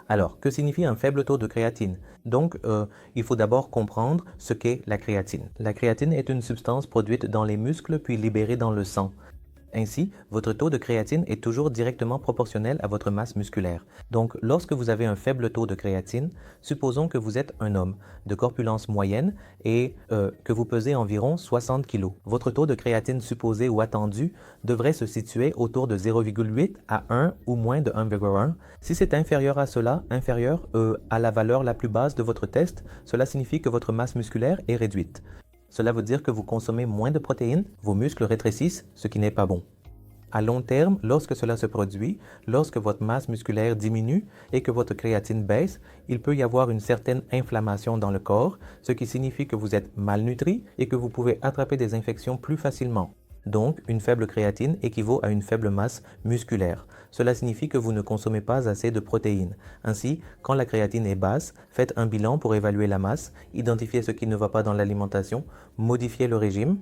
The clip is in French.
Alors, que signifie un faible taux de créatine? Donc, il faut d'abord comprendre ce qu'est la créatine. La créatine est une substance produite dans les muscles puis libérée dans le sang. Ainsi, votre taux de créatine est toujours directement proportionnel à votre masse musculaire. Donc, lorsque vous avez un faible taux de créatine, supposons que vous êtes un homme de corpulence moyenne et que vous pesez environ 60 kg. Votre taux de créatine supposé ou attendu devrait se situer autour de 0,8 à 1 ou moins de 1,1. Si c'est inférieur à cela, inférieur à la valeur la plus basse de votre test, cela signifie que votre masse musculaire est réduite. Cela veut dire que vous consommez moins de protéines, vos muscles rétrécissent, ce qui n'est pas bon. À long terme, lorsque cela se produit, lorsque votre masse musculaire diminue et que votre créatine baisse, il peut y avoir une certaine inflammation dans le corps, ce qui signifie que vous êtes malnutri et que vous pouvez attraper des infections plus facilement. Donc, une faible créatine équivaut à une faible masse musculaire. Cela signifie que vous ne consommez pas assez de protéines. Ainsi, quand la créatine est basse, faites un bilan pour évaluer la masse, identifiez ce qui ne va pas dans l'alimentation, modifiez le régime,